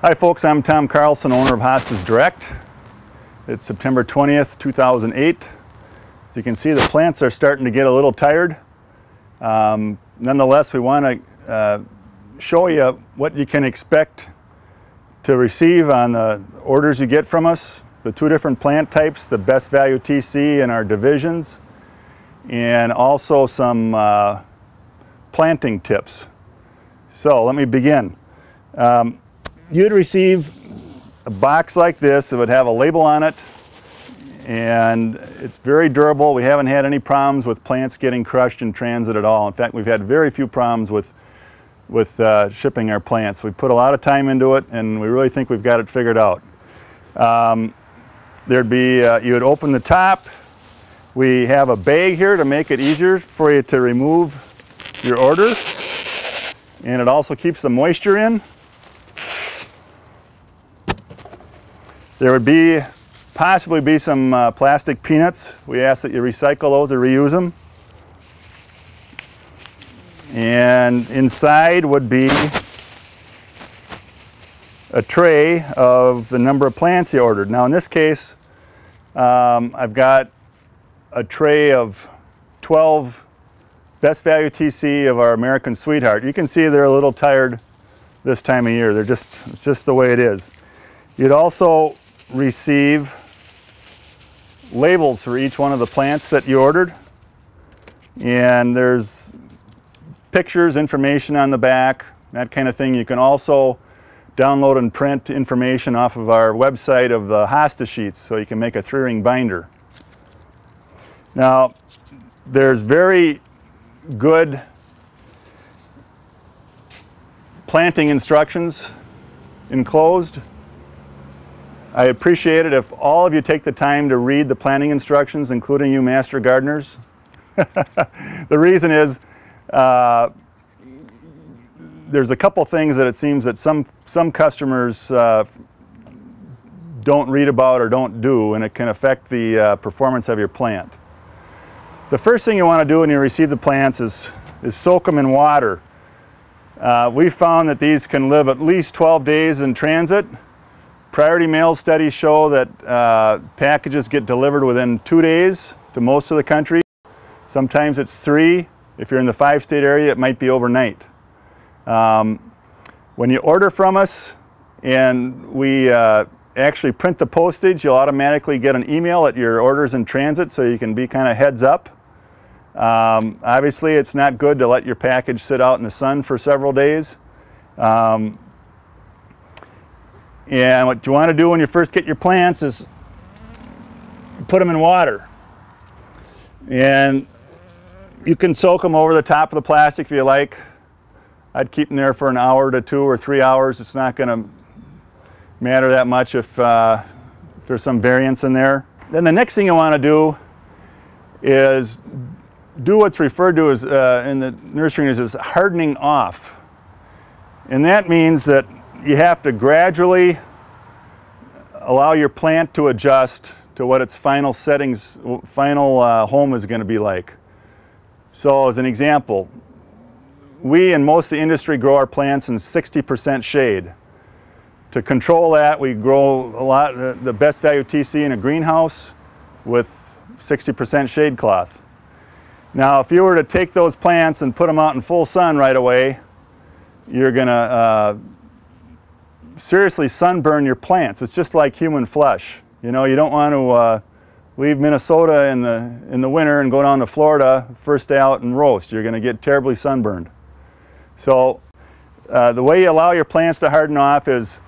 Hi folks, I'm Tom Carlson, owner of Hostas Direct. It's September 20th, 2008. As you can see, the plants are starting to get a little tired. Nonetheless, we want to show you what you can expect to receive on the orders you get from us, the two different plant types, the best value TC and our divisions, and also some planting tips. So let me begin. You'd receive a box like this. It would have a label on it, and it's very durable. We haven't had any problems with plants getting crushed in transit at all. In fact, we've had very few problems with shipping our plants. We put a lot of time into it, and we really think we've got it figured out. There'd be, you would open the top. We have a bag here to make it easier for you to remove your order, and it also keeps the moisture in. There would possibly be some plastic peanuts. We ask that you recycle those or reuse them. And inside would be a tray of the number of plants you ordered. Now in this case, I've got a tray of 12 best value TC of our American Sweetheart. You can see they're a little tired this time of year. It's just the way it is. You'd also receive labels for each one of the plants that you ordered, and there's pictures, information on the back, that kind of thing. You can also download and print information off of our website of the Hosta sheets, so you can make a 3-ring binder. Now there's very good planting instructions enclosed. I appreciate it if all of you take the time to read the planting instructions, including you master gardeners. The reason is there's a couple things that it seems that some customers don't read about or don't do, and it can affect the performance of your plant. The first thing you want to do when you receive the plants is soak them in water. We've found that these can live at least 12 days in transit. Priority mail studies show that packages get delivered within 2 days to most of the country. Sometimes it's 3. If you're in the 5-state area, it might be overnight. When you order from us and we actually print the postage, you'll automatically get an email that your order's in transit, so you can be kind of heads up. Obviously, it's not good to let your package sit out in the sun for several days. And what you want to do when you first get your plants is put them in water. And you can soak them over the top of the plastic if you like. I'd keep them there for an hour to 2 or 3 hours. It's not going to matter that much if there's some variance in there. Then the next thing you want to do is do what's referred to as, in the nursery as hardening off. And that means that you have to gradually allow your plant to adjust to what its final settings, final home is going to be like. So as an example, we and most of the industry grow our plants in 60% shade. To control that, we grow the best value TC in a greenhouse with 60% shade cloth. Now if you were to take those plants and put them out in full sun right away, you're going to seriously sunburn your plants. It's just like human flesh. You know, you don't want to leave Minnesota in the winter and go down to Florida first day out and roast. You're going to get terribly sunburned. So the way you allow your plants to harden off is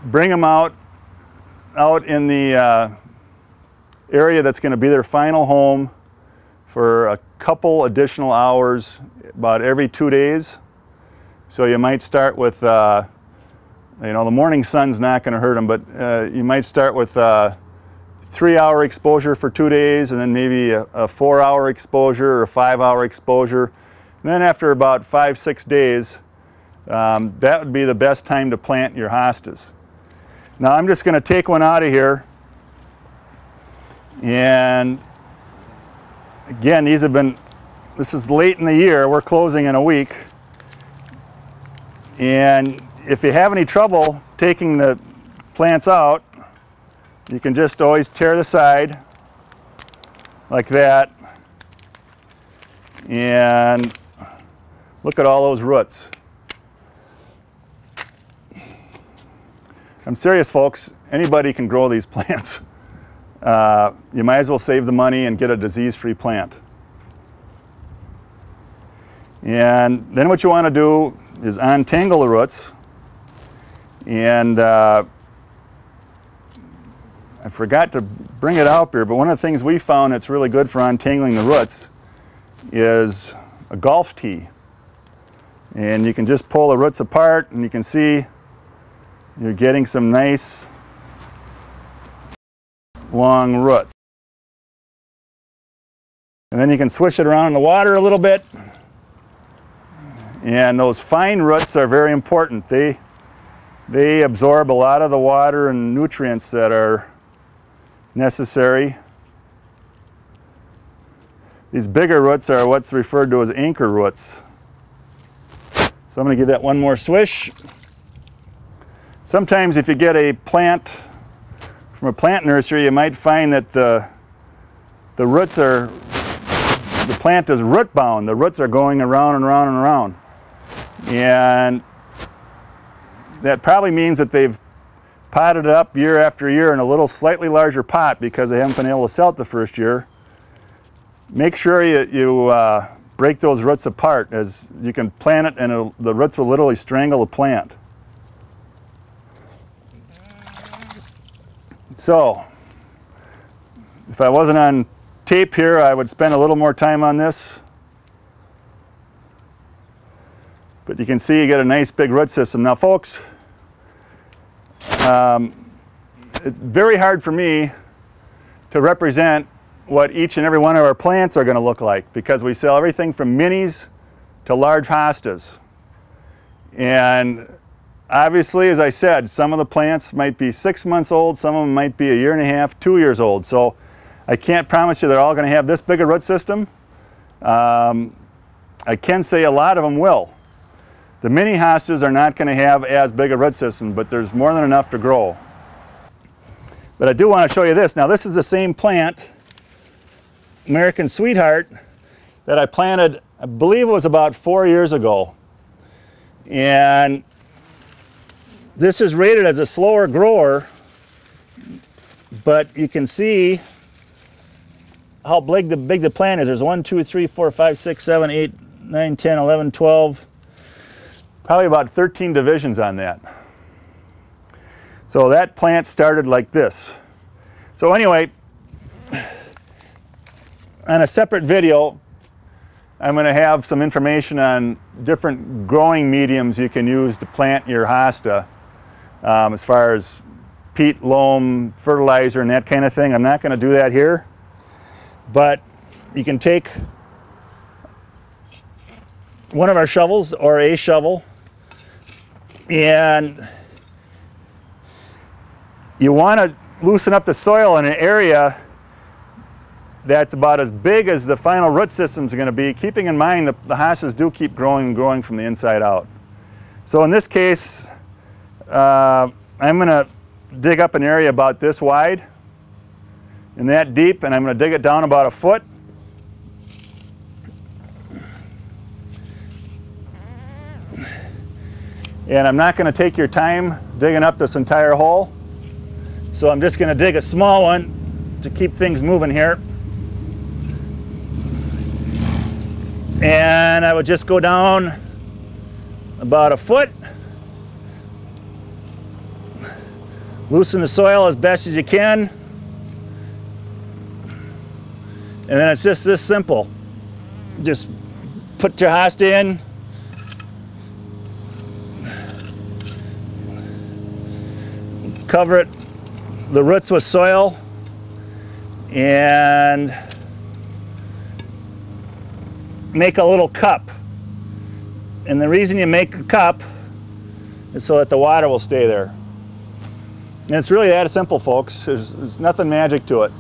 bring them out in the area that's going to be their final home for a couple additional hours about every 2 days. So you might start with you know, the morning sun's not going to hurt them, but you might start with 3-hour exposure for 2 days, and then maybe a 4-hour exposure or a 5-hour exposure. And then after about 5-6 days, that would be the best time to plant your hostas. Now I'm just going to take one out of here, and again, these have been, this is late in the year, we're closing in a week, and if you have any trouble taking the plants out, you can just always tear the side like that, and look at all those roots. I'm serious, folks. Anybody can grow these plants. You might as well save the money and get a disease-free plant. And then what you want to do is untangle the roots. And I forgot to bring it out here, but one of the things we found that's really good for untangling the roots is a golf tee. And you can just pull the roots apart, and you can see you're getting some nice long roots. And then you can swish it around in the water a little bit. And those fine roots are very important. They absorb a lot of the water and nutrients that are necessary. These bigger roots are what's referred to as anchor roots. So I'm going to give that one more swish. Sometimes if you get a plant from a plant nursery, you might find that the plant is root bound. The roots are going around and around and around. And that probably means that they've potted it up year after year in a little slightly larger pot because they haven't been able to sell it the first year. Make sure you break those roots apart, as you can plant it and the roots will literally strangle the plant. So, if I wasn't on tape here, I would spend a little more time on this. But you can see you get a nice big root system. Now folks, it's very hard for me to represent what each and every one of our plants are going to look like, because we sell everything from minis to large hostas. And obviously, as I said, some of the plants might be 6 months old, some of them might be 1.5 years, 2 years old. So I can't promise you they're all going to have this big a root system. I can say a lot of them will. The mini hostas are not going to have as big a root system, but there's more than enough to grow. But I do want to show you this. Now this is the same plant, American Sweetheart, that I planted, I believe it was about 4 years ago. And this is rated as a slower grower, but you can see how big the plant is. There's 1, 2, 3, 4, 5, 6, 7, 8, 9, 10, 11, 12, probably about 13 divisions on that. So that plant started like this. So anyway, on a separate video, I'm going to have some information on different growing mediums you can use to plant your hosta, as far as peat, loam, fertilizer, and that kind of thing. I'm not going to do that here, but you can take one of our shovels or a shovel, and you want to loosen up the soil in an area that's about as big as the final root system is going to be, keeping in mind that the hostas do keep growing and growing from the inside out. So in this case, I'm going to dig up an area about this wide and that deep, and I'm going to dig it down about 1 foot. And I'm not going to take your time digging up this entire hole. So I'm just going to dig a small one to keep things moving here. And I would just go down about 1 foot. Loosen the soil as best as you can. And then it's just this simple. Just put your hosta in. Cover it, the roots with soil, and make a little cup. And the reason you make a cup is so that the water will stay there. And it's really that simple, folks. There's nothing magic to it.